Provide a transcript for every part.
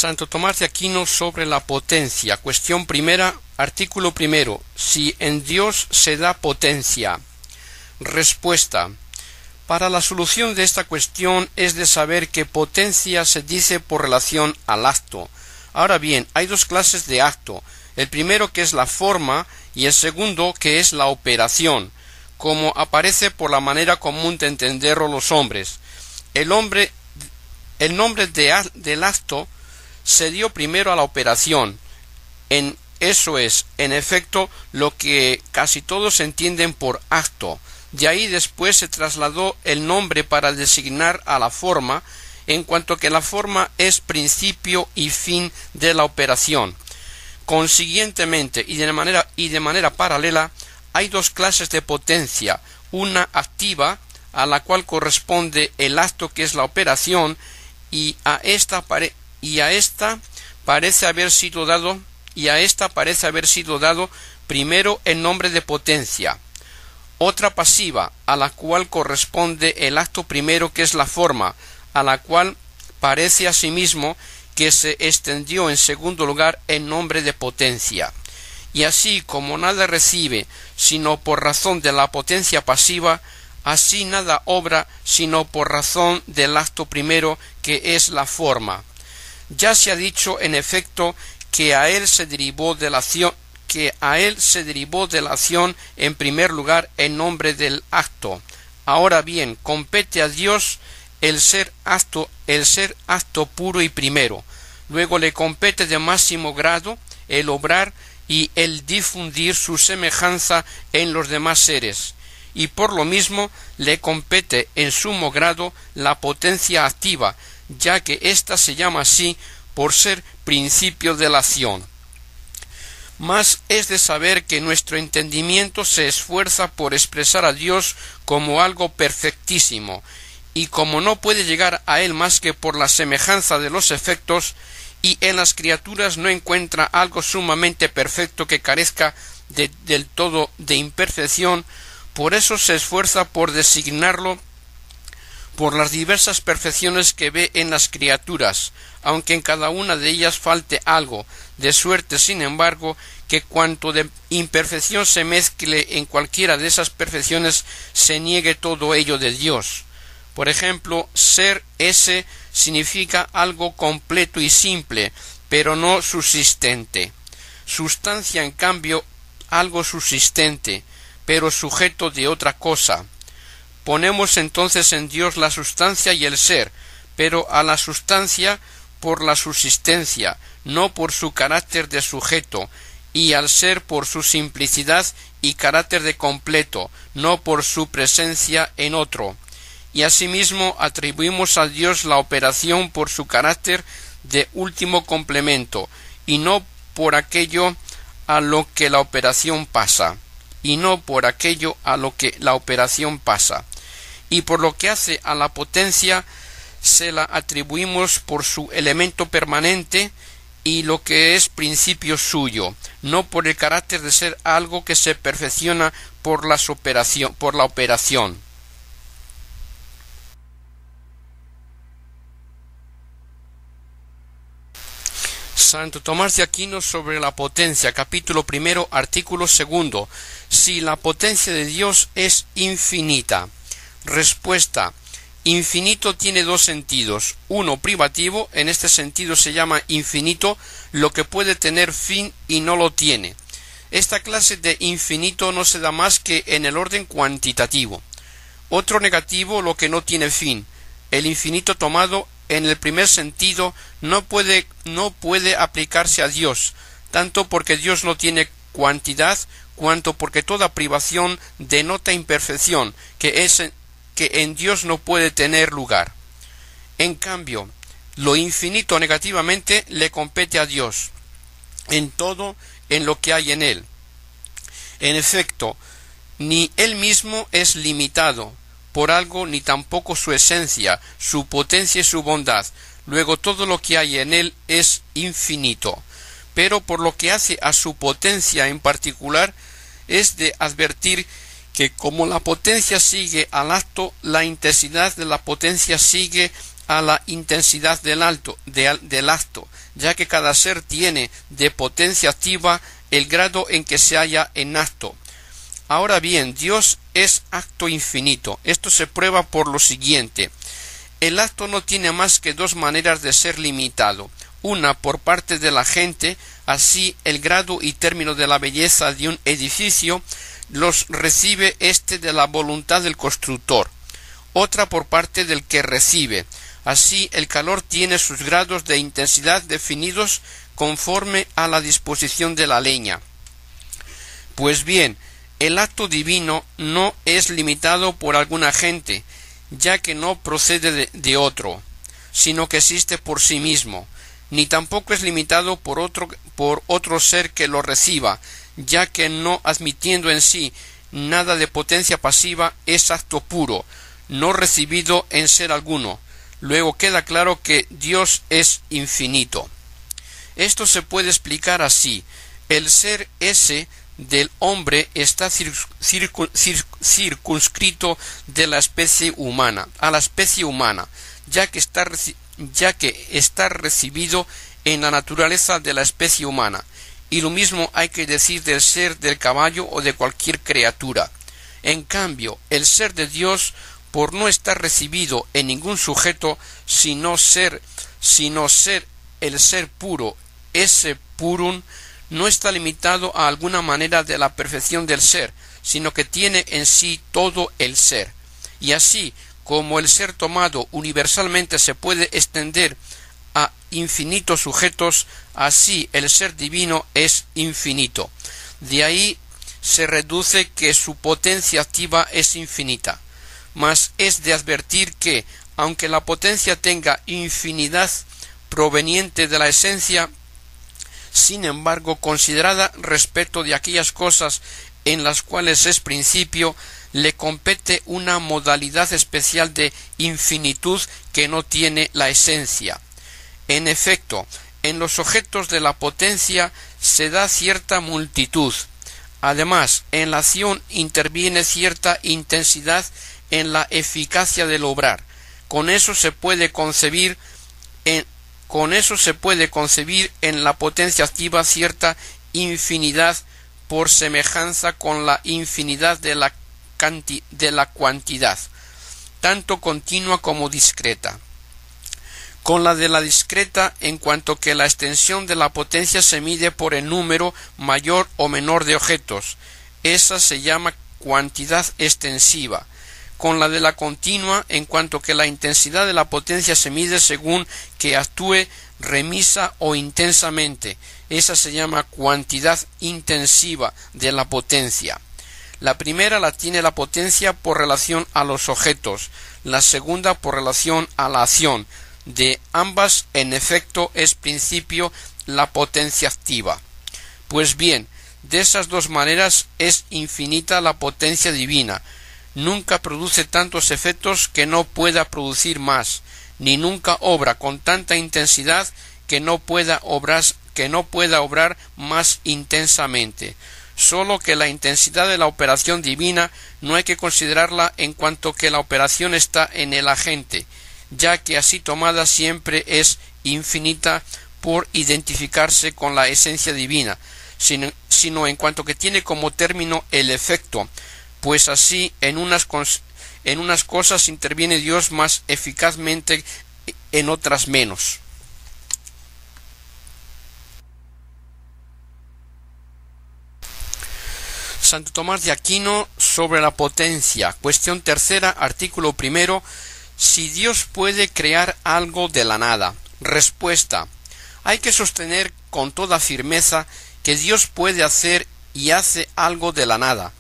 Santo Tomás de Aquino sobre la potencia. Cuestión primera, artículo primero. Si en Dios se da potencia. Respuesta. Para la solución de esta cuestión es de saber que potencia se dice por relación al acto. Ahora bien, hay dos clases de acto. El primero, que es la forma, y el segundo, que es la operación, como aparece por la manera común de entenderlo los hombres. El nombre del acto se dio primero a la operación. Eso es, en efecto, lo que casi todos entienden por acto. De ahí después se trasladó el nombre para designar a la forma, en cuanto que la forma es principio y fin de la operación. Consiguientemente, y de manera paralela, hay dos clases de potencia, una activa, a la cual corresponde el acto que es la operación, y a esta parece haber sido dado primero el nombre de potencia. Otra pasiva, a la cual corresponde el acto primero que es la forma, a la cual parece asimismo que se extendió en segundo lugar el nombre de potencia. Y así como nada recibe sino por razón de la potencia pasiva, así nada obra sino por razón del acto primero que es la forma. Ya se ha dicho en efecto que a él se derivó de la acción en primer lugar el nombre del acto. Ahora bien, compete a Dios el ser acto puro y primero. Luego le compete de máximo grado el obrar y el difundir su semejanza en los demás seres. Y por lo mismo le compete en sumo grado la potencia activa, ya que ésta se llama así por ser principio de la acción. Mas es de saber que nuestro entendimiento se esfuerza por expresar a Dios como algo perfectísimo, y como no puede llegar a él más que por la semejanza de los efectos, y en las criaturas no encuentra algo sumamente perfecto que carezca del todo de imperfección, por eso se esfuerza por designarlo por las diversas perfecciones que ve en las criaturas, aunque en cada una de ellas falte algo, de suerte, sin embargo, que cuanto de imperfección se mezcle en cualquiera de esas perfecciones, se niegue todo ello de Dios. Por ejemplo, ser ese significa algo completo y simple, pero no subsistente. Sustancia, en cambio, algo subsistente, pero sujeto de otra cosa. Ponemos entonces en Dios la sustancia y el ser, pero a la sustancia por la subsistencia, no por su carácter de sujeto, y al ser por su simplicidad y carácter de completo, no por su presencia en otro. Y asimismo atribuimos a Dios la operación por su carácter de último complemento, y no por aquello a lo que la operación pasa. Y por lo que hace a la potencia, se la atribuimos por su elemento permanente y lo que es principio suyo, no por el carácter de ser algo que se perfecciona por la operación. Santo Tomás de Aquino sobre la potencia, capítulo primero, artículo segundo. Si la potencia de Dios es infinita. Respuesta. Infinito tiene dos sentidos. Uno privativo, en este sentido se llama infinito lo que puede tener fin y no lo tiene. Esta clase de infinito no se da más que en el orden cuantitativo. Otro negativo, lo que no tiene fin. El infinito tomado en el primer sentido no puede aplicarse a Dios, tanto porque Dios no tiene cuantidad, cuanto porque toda privación denota imperfección, que en Dios no puede tener lugar. En cambio, lo infinito negativamente le compete a Dios, en todo en lo que hay en él. En efecto, ni él mismo es limitado por algo, ni tampoco su esencia, su potencia y su bondad. Luego todo lo que hay en él es infinito. Pero por lo que hace a su potencia en particular, es de advertir que como la potencia sigue al acto, la intensidad de la potencia sigue a la intensidad del acto, ya que cada ser tiene de potencia activa el grado en que se halla en acto. Ahora bien, Dios es acto infinito. Esto se prueba por lo siguiente. El acto no tiene más que dos maneras de ser limitado. Una por parte de la gente, así el grado y término de la belleza de un edificio los recibe de la voluntad del constructor. Otra por parte del que recibe. Así el calor tiene sus grados de intensidad definidos conforme a la disposición de la leña. Pues bien, el acto divino no es limitado por alguna gente, ya que no procede de otro, sino que existe por sí mismo, ni tampoco es limitado por otro ser que lo reciba, ya que no admitiendo en sí nada de potencia pasiva es acto puro, no recibido en ser alguno. Luego queda claro que Dios es infinito. Esto se puede explicar así. El ser ese del hombre está circunscrito de la especie humana, a la especie humana, ya que está recibido en la naturaleza de la especie humana, y lo mismo hay que decir del ser del caballo o de cualquier criatura. En cambio, el ser de Dios, por no estar recibido en ningún sujeto, sino ser el ser puro, ese purum, no está limitado a alguna manera de la perfección del ser, sino que tiene en sí todo el ser. Y así como el ser tomado universalmente se puede extender a infinitos sujetos, así el ser divino es infinito. De ahí se reduce que su potencia activa es infinita. Mas es de advertir que, aunque la potencia tenga infinidad proveniente de la esencia, sin embargo, considerada respecto de aquellas cosas en las cuales es principio, le compete una modalidad especial de infinitud que no tiene la esencia. En efecto, en los objetos de la potencia se da cierta multitud. Además, en la acción interviene cierta intensidad en la eficacia del obrar. Con eso se puede concebir en la potencia activa cierta infinidad por semejanza con la infinidad de la cuantidad, tanto continua como discreta. Con la de la discreta, en cuanto que la extensión de la potencia se mide por el número mayor o menor de objetos, esa se llama cuantidad extensiva. Con la de la continua, en cuanto que la intensidad de la potencia se mide según que actúe remisa o intensamente, esa se llama cuantidad intensiva de la potencia. La primera la tiene la potencia por relación a los objetos, la segunda por relación a la acción. De ambas, en efecto, es principio la potencia activa. Pues bien, de esas dos maneras es infinita la potencia divina. Nunca produce tantos efectos que no pueda producir más, ni nunca obra con tanta intensidad que no pueda obrar más intensamente. Solo que la intensidad de la operación divina no hay que considerarla en cuanto que la operación está en el agente, ya que así tomada siempre es infinita por identificarse con la esencia divina, sino en cuanto que tiene como término el efecto, pues así en unas cosas interviene Dios más eficazmente, en otras menos. Santo Tomás de Aquino sobre la potencia. Cuestión tercera, artículo primero. Si Dios puede crear algo de la nada. Respuesta. Hay que sostener con toda firmeza que Dios puede hacer y hace algo de la nada.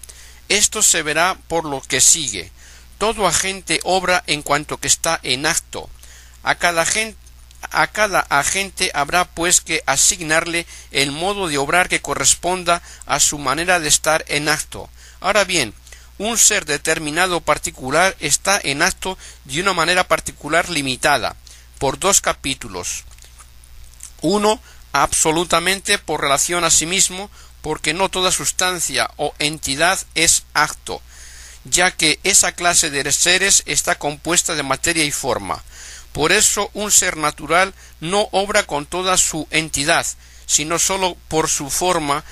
Esto se verá por lo que sigue. Todo agente obra en cuanto que está en acto. A cada agente habrá pues que asignarle el modo de obrar que corresponda a su manera de estar en acto. Ahora bien, un ser determinado particular está en acto de una manera particular limitada, por dos capítulos. Uno, absolutamente por relación a sí mismo, porque no toda sustancia o entidad es acto, ya que esa clase de seres está compuesta de materia y forma. Por eso un ser natural no obra con toda su entidad, sino sólo por su forma.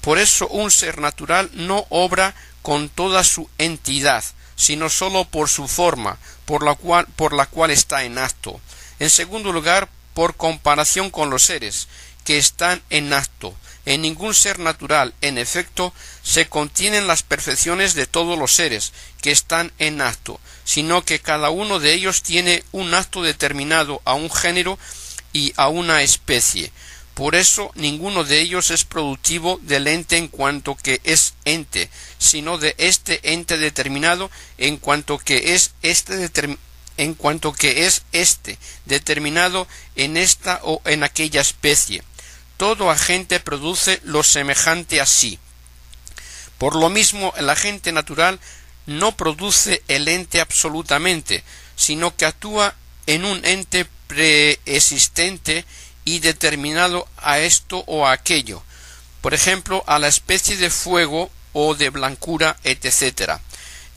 Por eso un ser natural no obra con toda su entidad, sino sólo por su forma, por la cual está en acto. En segundo lugar, por comparación con los seres que están en acto. En ningún ser natural, en efecto, se contienen las perfecciones de todos los seres que están en acto, sino que cada uno de ellos tiene un acto determinado a un género y a una especie. Por eso ninguno de ellos es productivo del ente en cuanto que es ente, sino de este ente determinado en cuanto que es determinado en esta o en aquella especie. Todo agente produce lo semejante a sí. Por lo mismo, el agente natural no produce el ente absolutamente, sino que actúa en un ente preexistente y determinado a esto o a aquello, por ejemplo, a la especie de fuego o de blancura, etc.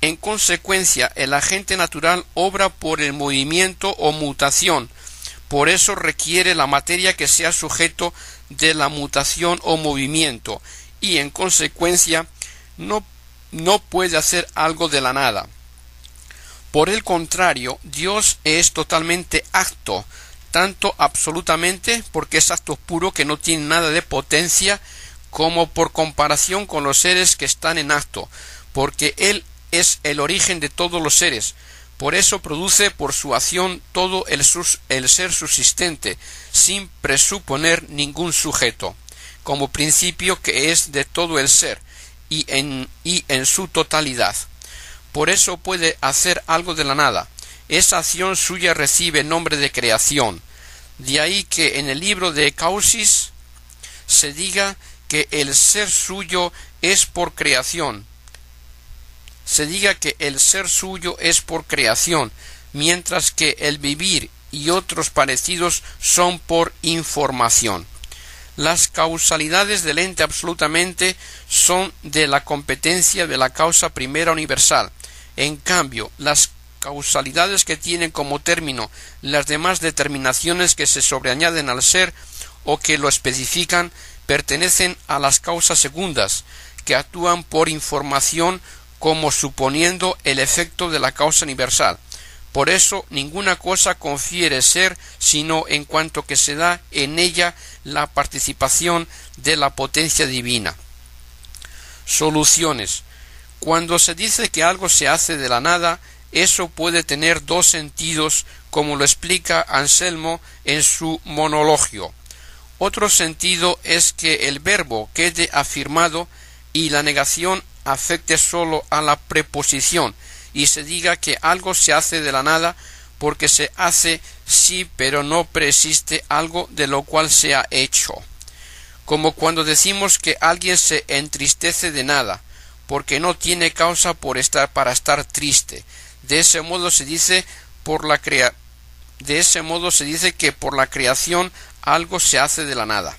En consecuencia, el agente natural obra por el movimiento o mutación. Por eso requiere la materia que sea sujeto de la mutación o movimiento, y en consecuencia no puede hacer algo de la nada. Por el contrario, Dios es totalmente acto, tanto absolutamente porque es acto puro que no tiene nada de potencia, como por comparación con los seres que están en acto, porque Él es el origen de todos los seres. Por eso produce por su acción todo el ser subsistente, sin presuponer ningún sujeto, como principio que es de todo el ser, y en su totalidad. Por eso puede hacer algo de la nada. Esa acción suya recibe nombre de creación. De ahí que en el libro de Causis se diga que el ser suyo es por creación. Mientras que el vivir y otros parecidos son por información. Las causalidades del ente absolutamente son de la competencia de la causa primera universal. En cambio, las causalidades que tienen como término las demás determinaciones que se sobreañaden al ser o que lo especifican pertenecen a las causas segundas, que actúan por información como suponiendo el efecto de la causa universal. Por eso ninguna cosa confiere ser sino en cuanto que se da en ella la participación de la potencia divina. Soluciones. Cuando se dice que algo se hace de la nada, eso puede tener dos sentidos, como lo explica Anselmo en su monologio. Otro sentido es que el verbo quede afirmado y la negación afecte sólo a la preposición, y se diga que algo se hace de la nada porque se hace sí, pero no preexiste algo de lo cual se ha hecho. Como cuando decimos que alguien se entristece de nada, porque no tiene causa para estar triste. De ese modo se dice que por la creación algo se hace de la nada.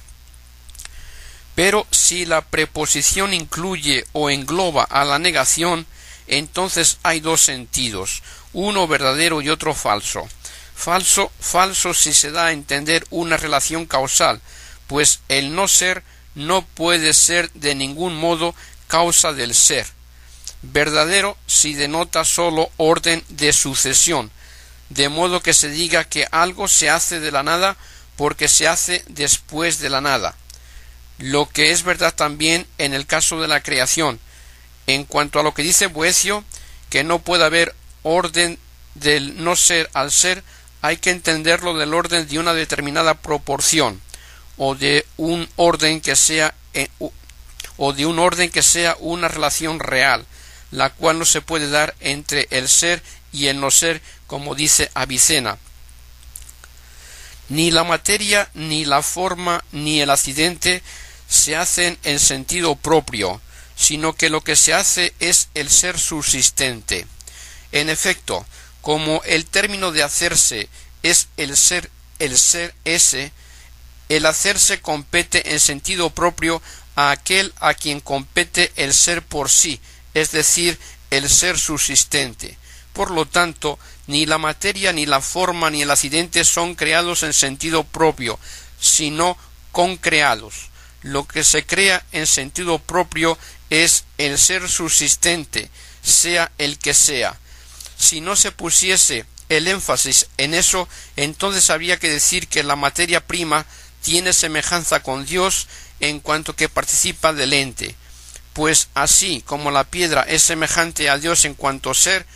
Pero si la preposición incluye o engloba a la negación, entonces hay dos sentidos, uno verdadero y otro falso. Falso si se da a entender una relación causal, pues el no ser no puede ser de ningún modo causa del ser. Verdadero si denota sólo orden de sucesión, de modo que se diga que algo se hace de la nada porque se hace después de la nada. Lo que es verdad también en el caso de la creación. En cuanto a lo que dice Boecio, que no puede haber orden del no ser al ser, hay que entenderlo del orden de una determinada proporción, o de un orden que sea una relación real, la cual no se puede dar entre el ser y el no ser, como dice Avicena. Ni la materia, ni la forma, ni el accidente se hacen en sentido propio, sino que lo que se hace es el ser subsistente. En efecto, como el término de hacerse es el ser ese, el hacerse compete en sentido propio a aquel a quien compete el ser por sí, es decir, el ser subsistente. Por lo tanto, Ni la materia, ni la forma, ni el accidente son creados en sentido propio, sino concreados. Lo que se crea en sentido propio es el ser subsistente, sea el que sea. Si no se pusiese el énfasis en eso, entonces habría que decir que la materia prima tiene semejanza con Dios en cuanto que participa del ente, pues así como la piedra es semejante a Dios en cuanto ser,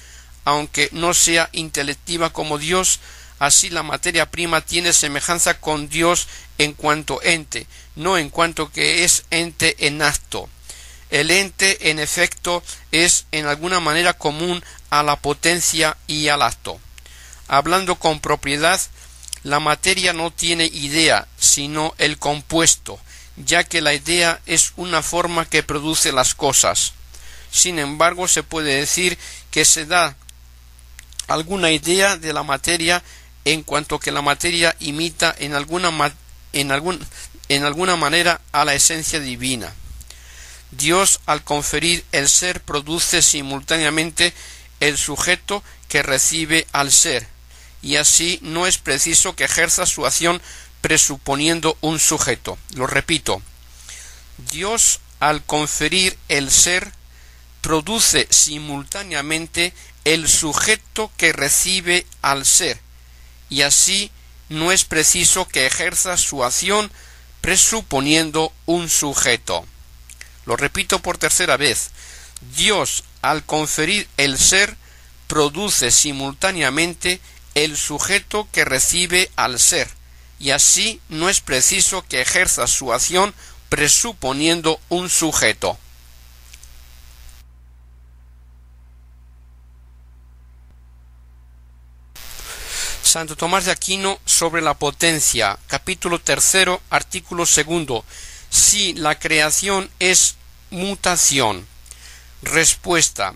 aunque no sea intelectiva como Dios, así la materia prima tiene semejanza con Dios en cuanto ente, no en cuanto que es ente en acto. El ente, en efecto, es en alguna manera común a la potencia y al acto. Hablando con propiedad, la materia no tiene idea, sino el compuesto, ya que la idea es una forma que produce las cosas. Sin embargo, se puede decir que se da alguna idea de la materia en cuanto que la materia imita en alguna manera a la esencia divina. Dios, al conferir el ser, produce simultáneamente el sujeto que recibe al ser, y así no es preciso que ejerza su acción presuponiendo un sujeto. Lo repito, Dios, al conferir el ser, produce simultáneamente el sujeto que recibe al ser, y así no es preciso que ejerza su acción presuponiendo un sujeto. Lo repito por tercera vez. Dios, al conferir el ser, produce simultáneamente el sujeto que recibe al ser, y así no es preciso que ejerza su acción presuponiendo un sujeto. Santo Tomás de Aquino sobre la potencia, capítulo 3, artículo 2. Si la creación es mutación. Respuesta.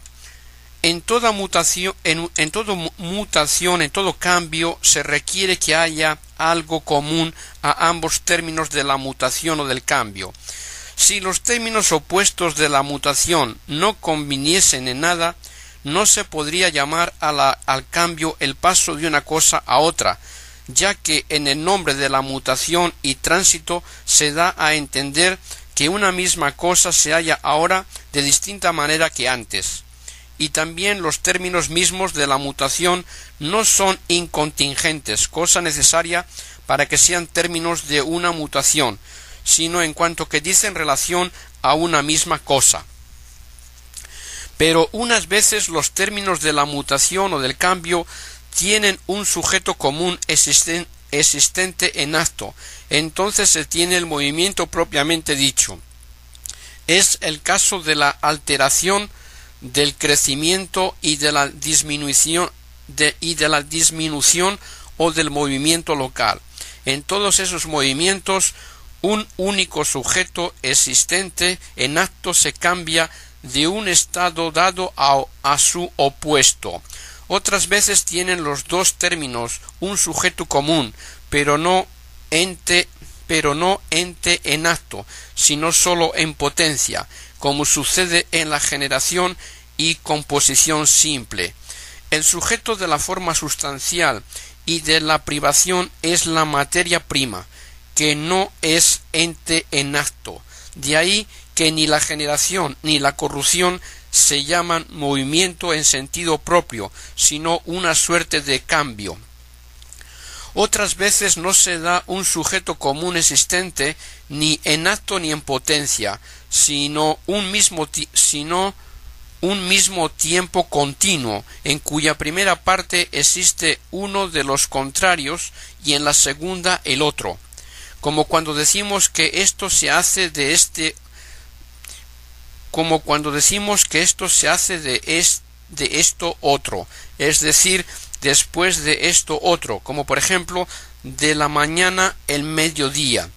En toda mutación, en todo cambio, se requiere que haya algo común a ambos términos de la mutación o del cambio. Si los términos opuestos de la mutación no conviniesen en nada, no se podría llamar al cambio el paso de una cosa a otra, ya que en el nombre de la mutación y tránsito se da a entender que una misma cosa se halla ahora de distinta manera que antes. Y también los términos mismos de la mutación no son incontingentes, cosa necesaria para que sean términos de una mutación, sino en cuanto que dicen relación a una misma cosa. Pero unas veces los términos de la mutación o del cambio tienen un sujeto común existente en acto, entonces se tiene el movimiento propiamente dicho. Es el caso de la alteración, del crecimiento y de la disminución o del movimiento local. En todos esos movimientos, un único sujeto existente en acto se cambia de un estado dado a su opuesto. Otras veces tienen los dos términos un sujeto común, pero no ente en acto, sino sólo en potencia, como sucede en la generación y composición simple. El sujeto de la forma sustancial y de la privación es la materia prima, que no es ente en acto. De ahí que ni la generación ni la corrupción se llaman movimiento en sentido propio, sino una suerte de cambio. Otras veces no se da un sujeto común existente ni en acto ni en potencia, sino un mismo tiempo continuo, en cuya primera parte existe uno de los contrarios y en la segunda el otro, como cuando decimos que esto se hace de esto otro, es decir, después de esto otro, como por ejemplo de la mañana el mediodía.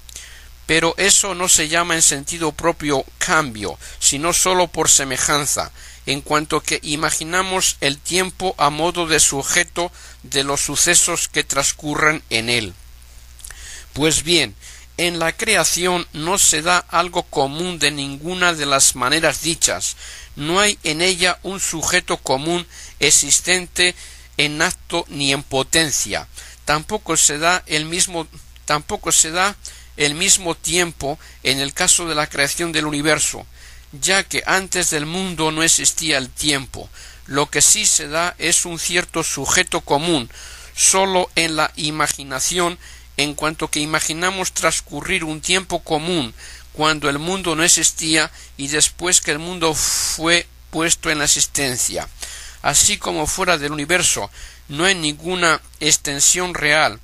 Pero eso no se llama en sentido propio cambio, sino sólo por semejanza, en cuanto que imaginamos el tiempo a modo de sujeto de los sucesos que transcurren en él. Pues bien, en la creación no se da algo común de ninguna de las maneras dichas, no hay en ella un sujeto común existente en acto ni en potencia. Tampoco se da el mismo tiempo en el caso de la creación del universo, ya que antes del mundo no existía el tiempo. Lo que sí se da es un cierto sujeto común, sólo en la imaginación, en cuanto que imaginamos transcurrir un tiempo común cuando el mundo no existía y después que el mundo fue puesto en la existencia. Así como fuera del universo no hay ninguna extensión real,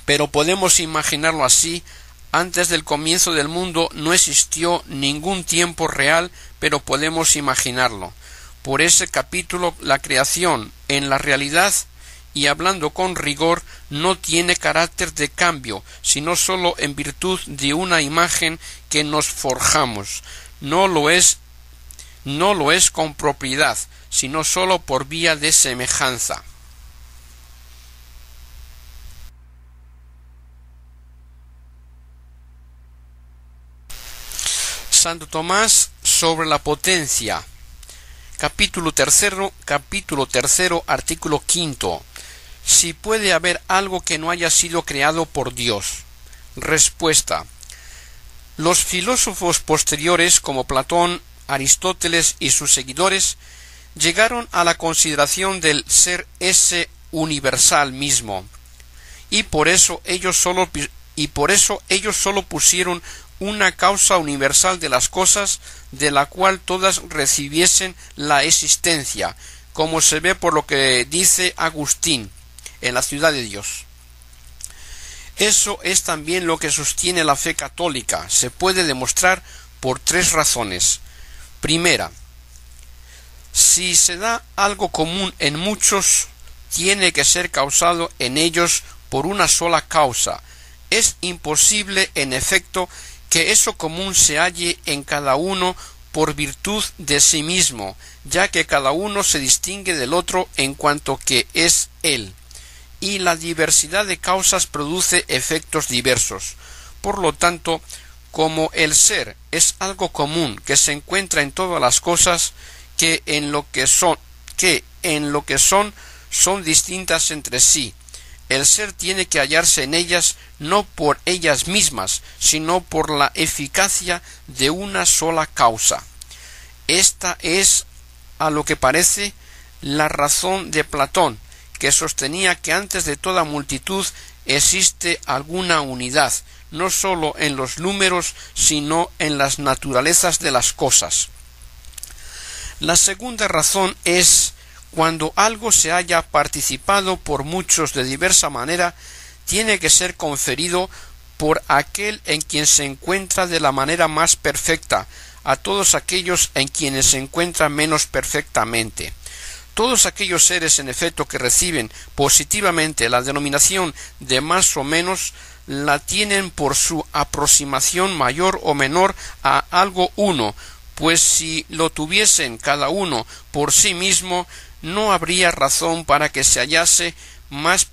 pero podemos imaginarlo así. Antes del comienzo del mundo no existió ningún tiempo real, pero podemos imaginarlo. Por ese capítulo, la creación, en la realidad y hablando con rigor, no tiene carácter de cambio, sino sólo en virtud de una imagen que nos forjamos. No lo es con propiedad, sino sólo por vía de semejanza. Santo Tomás sobre la potencia. Capítulo tercero, artículo 5. Si puede haber algo que no haya sido creado por Dios. Respuesta. Los filósofos posteriores como Platón, Aristóteles y sus seguidores llegaron a la consideración del ser ese universal mismo, y por eso ellos sólo pusieron una causa universal de las cosas, de la cual todas recibiesen la existencia, como se ve por lo que dice Agustín en la Ciudad de Dios. Eso es también lo que sostiene la fe católica. Se puede demostrar por 3 razones. Primera, si se da algo común en muchos, tiene que ser causado en ellos por una sola causa. Es imposible, en efecto, que eso común se halle en cada uno por virtud de sí mismo, ya que cada uno se distingue del otro en cuanto que es él, y la diversidad de causas produce efectos diversos. Por lo tanto, como el ser es algo común que se encuentra en todas las cosas, que en lo que son distintas entre sí, el ser tiene que hallarse en ellas no por ellas mismas, sino por la eficacia de una sola causa. Esta es, a lo que parece, la razón de Platón, que sostenía que antes de toda multitud existe alguna unidad, no sólo en los números, sino en las naturalezas de las cosas. La segunda razón es cuando algo se haya participado por muchos de diversa manera, tiene que ser conferido por aquel en quien se encuentra de la manera más perfecta, a todos aquellos en quienes se encuentra menos perfectamente. Todos aquellos seres, en efecto, que reciben positivamente la denominación de más o menos, la tienen por su aproximación mayor o menor a algo uno, pues si lo tuviesen cada uno por sí mismo, no habría razón para que se hallase más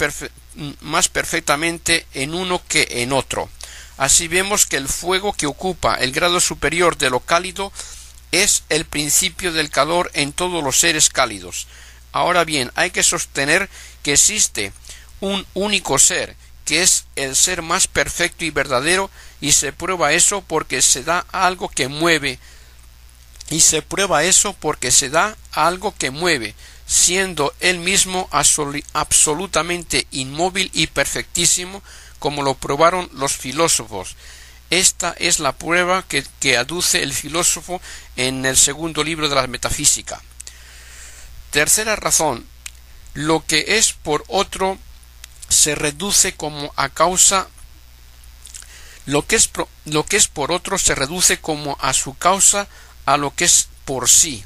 perfectamente en uno que en otro. Así vemos que el fuego que ocupa el grado superior de lo cálido es el principio del calor en todos los seres cálidos. Ahora bien, hay que sostener que existe un único ser, que es el ser más perfecto y verdadero, y se prueba eso porque se da algo que mueve, siendo él mismo absolutamente inmóvil y perfectísimo, como lo probaron los filósofos. Esta es la prueba que aduce el filósofo en el segundo libro de la Metafísica. Tercera razón, lo que es por otro se reduce como a causa, lo que es por otro se reduce como a su causa a lo que es por sí.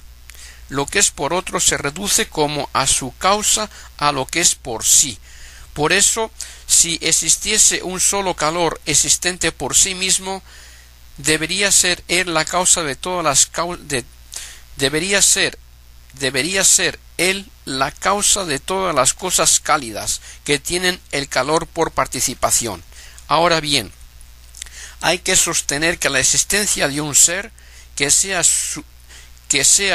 Lo que es por otro se reduce como a su causa a lo que es por sí. Por eso, si existiese un solo calor existente por sí mismo, debería ser él la causa de todas las debería ser él la causa de todas las cosas cálidas que tienen el calor por participación. Ahora bien, hay que sostener que la existencia de un ser que sea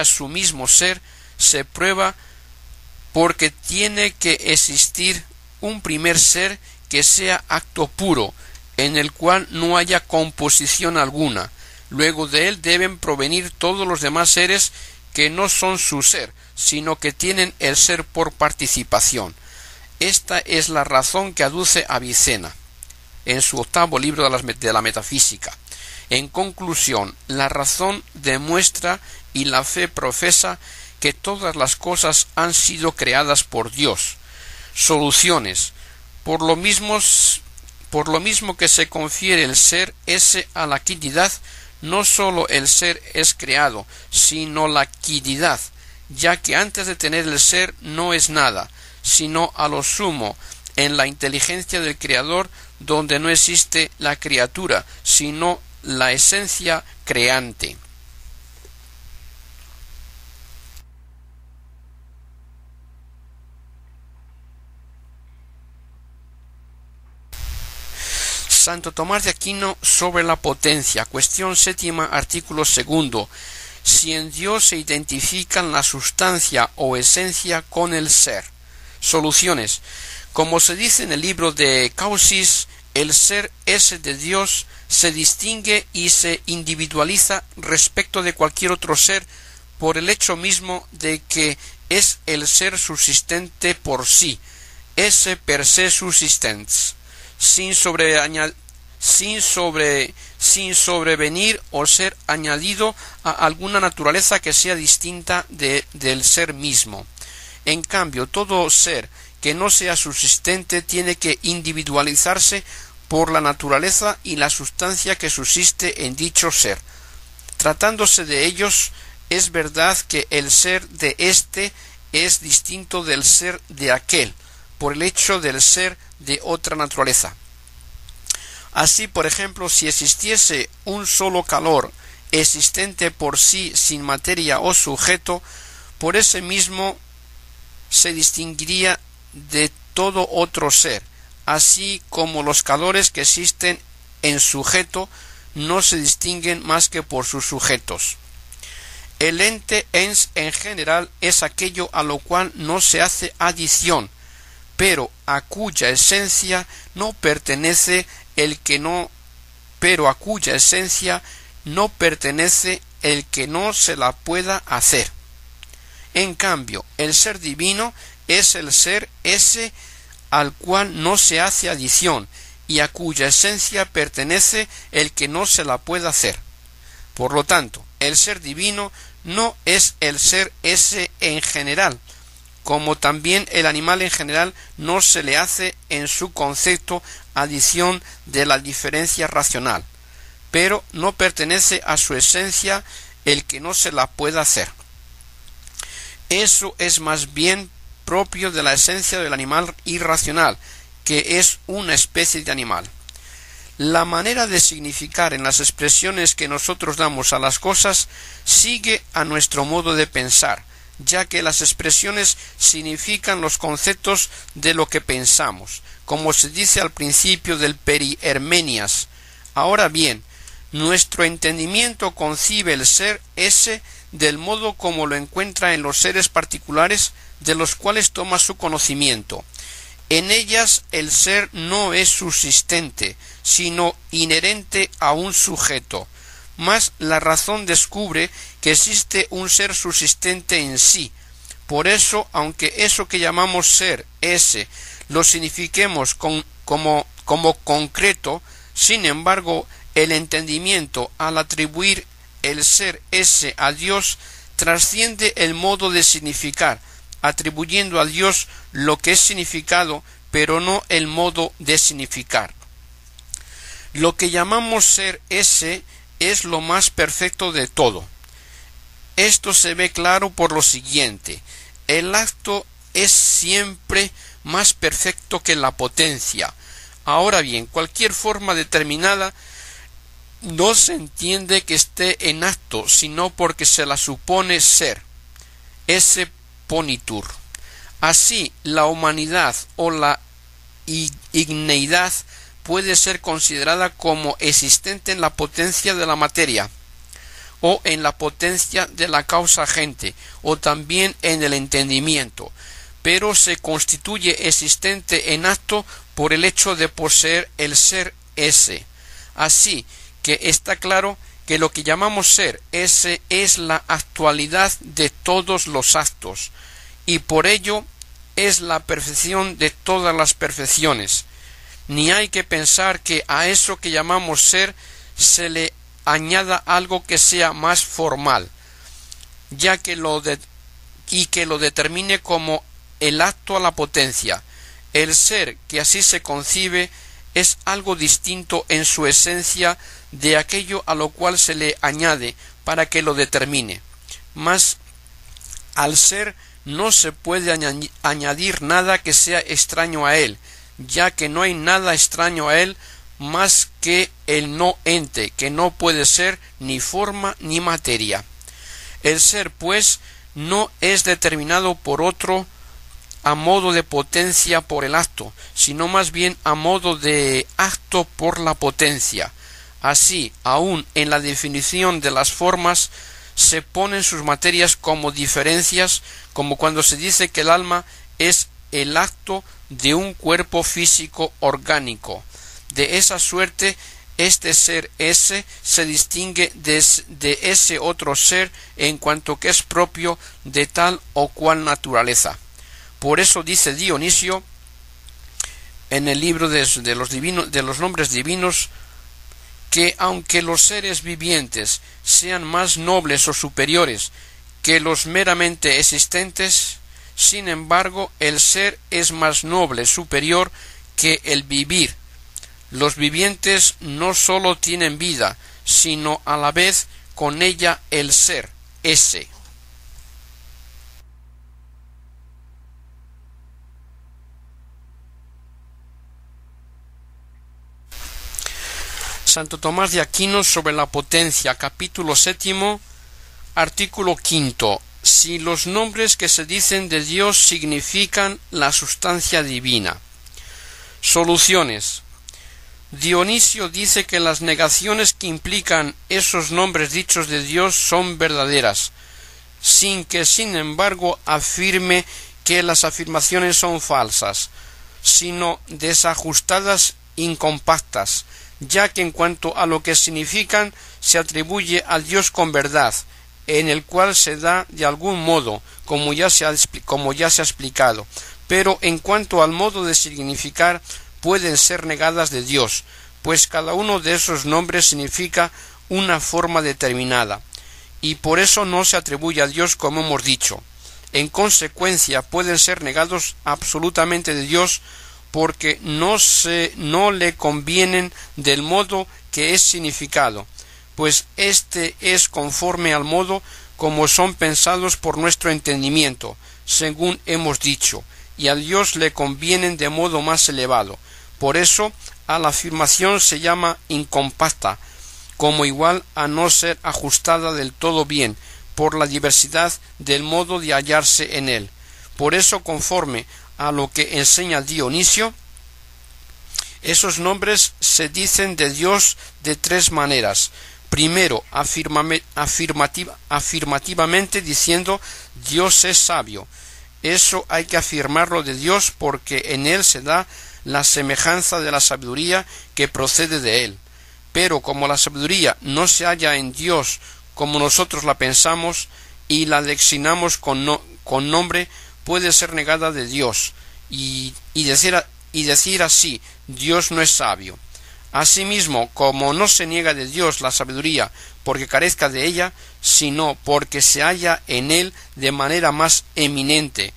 su mismo ser se prueba porque tiene que existir un primer ser que sea acto puro, en el cual no haya composición alguna. Luego de él deben provenir todos los demás seres que no son su ser, sino que tienen el ser por participación. Esta es la razón que aduce Avicena en su 8º libro de la metafísica. En conclusión, la razón demuestra y la fe profesa que todas las cosas han sido creadas por Dios. Soluciones. Por lo mismo que se confiere el ser ese a la quiddidad, no sólo el ser es creado, sino la quiddidad, ya que antes de tener el ser no es nada, sino a lo sumo en la inteligencia del Creador, donde no existe la criatura, sino la esencia creante. Santo Tomás de Aquino sobre la potencia, cuestión 7ª, artículo 2. Si en Dios se identifican la sustancia o esencia con el ser. Soluciones. Como se dice en el libro de Causis, el ser ese de Dios se distingue y se individualiza respecto de cualquier otro ser por el hecho mismo de que es el ser subsistente por sí, esse per se subsistens, sin sobrevenir o ser añadido a alguna naturaleza que sea distinta del ser mismo. En cambio, todo ser que no sea subsistente tiene que individualizarse por la naturaleza y la sustancia que subsiste en dicho ser. Tratándose de ellos, es verdad que el ser de éste es distinto del ser de aquel, por el hecho del ser de otra naturaleza. Así, por ejemplo, si existiese un solo calor existente por sí sin materia o sujeto, por ese mismo se distinguiría de todo otro ser, así como los calores que existen en sujeto no se distinguen más que por sus sujetos. El ente ens en general es aquello a lo cual no se hace adición, pero a cuya esencia no pertenece el que no se la pueda hacer. En cambio, el ser divino es el ser ese al cual no se hace adición y a cuya esencia pertenece el que no se la pueda hacer. Por lo tanto, el ser divino no es el ser ese en general, como también el animal en general no se le hace en su concepto adición de la diferencia racional, pero no pertenece a su esencia el que no se la pueda hacer. Eso es más bien propio de la esencia del animal irracional, que es una especie de animal. La manera de significar en las expresiones que nosotros damos a las cosas sigue a nuestro modo de pensar, ya que las expresiones significan los conceptos de lo que pensamos, como se dice al principio del Perihermenias. Ahora bien, nuestro entendimiento concibe el ser ese del modo como lo encuentra en los seres particulares de los cuales toma su conocimiento. En ellas el ser no es subsistente, sino inherente a un sujeto, mas la razón descubre que existe un ser subsistente en sí. Por eso, aunque eso que llamamos ser ese lo signifiquemos como concreto, sin embargo, el entendimiento, al atribuir el ser ese a Dios, trasciende el modo de significar, atribuyendo a Dios lo que es significado, pero no el modo de significar. Lo que llamamos ser ese es lo más perfecto de todo. Esto se ve claro por lo siguiente: el acto es siempre más perfecto que la potencia. Ahora bien, cualquier forma determinada no se entiende que esté en acto, sino porque se la supone ser, esse ponitur. Así, la humanidad o la igneidad puede ser considerada como existente en la potencia de la materia, o en la potencia de la causa agente, o también en el entendimiento, pero se constituye existente en acto por el hecho de poseer el ser ese. Así que está claro que lo que llamamos ser ese es la actualidad de todos los actos, y por ello es la perfección de todas las perfecciones. Ni hay que pensar que a eso que llamamos ser se le añada algo que sea más formal, ya que lo determine como el acto a la potencia. El ser que así se concibe es algo distinto en su esencia de aquello a lo cual se le añade para que lo determine. Mas al ser no se puede añadir nada que sea extraño a él, ya que no hay nada extraño a él más que el no ente, que no puede ser ni forma ni materia. El ser, pues, no es determinado por otro a modo de potencia por el acto, sino más bien a modo de acto por la potencia. Así, aun en la definición de las formas, se ponen sus materias como diferencias, como cuando se dice que el alma es el acto de un cuerpo físico orgánico. De esa suerte, este ser ese se distingue de ese otro ser en cuanto que es propio de tal o cual naturaleza. Por eso dice Dionisio en el libro de los nombres divinos, que aunque los seres vivientes sean más nobles o superiores que los meramente existentes, sin embargo el ser es más noble, superior que el vivir. Los vivientes no sólo tienen vida, sino a la vez con ella el ser ese. Santo Tomás de Aquino sobre la potencia, capítulo 7, artículo 5. Si los nombres que se dicen de Dios significan la sustancia divina. Soluciones. Dionisio dice que las negaciones que implican esos nombres dichos de Dios son verdaderas, sin que sin embargo afirme que las afirmaciones son falsas, sino desajustadas, incompactas, ya que en cuanto a lo que significan se atribuye a Dios con verdad, en el cual se da de algún modo, como ya se ha explicado, pero en cuanto al modo de significar pueden ser negadas de Dios, pues cada uno de esos nombres significa una forma determinada, y por eso no se atribuye a Dios como hemos dicho. En consecuencia pueden ser negados absolutamente de Dios, porque no le convienen del modo que es significado, pues éste es conforme al modo como son pensados por nuestro entendimiento, según hemos dicho, y a Dios le convienen de modo más elevado. Por eso a la afirmación se llama incompacta, como igual a no ser ajustada del todo bien, por la diversidad del modo de hallarse en él. Por eso, conforme a lo que enseña Dionisio, esos nombres se dicen de Dios de tres maneras. Primero, afirmativamente diciendo Dios es sabio. Eso hay que afirmarlo de Dios porque en él se da la semejanza de la sabiduría que procede de él. Pero como la sabiduría no se halla en Dios como nosotros la pensamos y la designamos con nombre, puede ser negada de Dios y decir así, Dios no es sabio. Asimismo, como no se niega de Dios la sabiduría porque carezca de ella, sino porque se halla en él de manera más eminente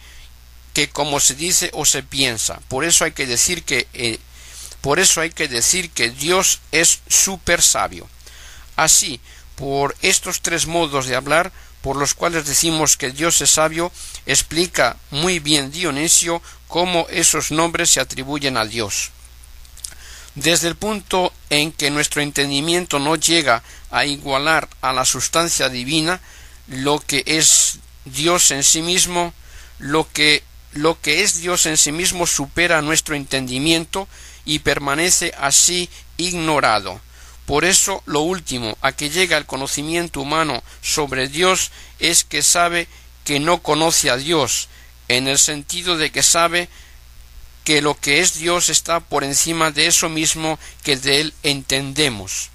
que como se dice o se piensa. Por eso hay que decir que Dios es súper sabio. Así, por estos tres modos de hablar, por los cuales decimos que Dios es sabio, explica muy bien Dionisio cómo esos nombres se atribuyen a Dios. Desde el punto en que nuestro entendimiento no llega a igualar a la sustancia divina, lo que es Dios en sí mismo, lo que es Dios en sí mismo supera nuestro entendimiento y permanece así ignorado. Por eso lo último a que llega el conocimiento humano sobre Dios es que sabe que no conoce a Dios, en el sentido de que sabe que lo que es Dios está por encima de eso mismo que de Él entendemos.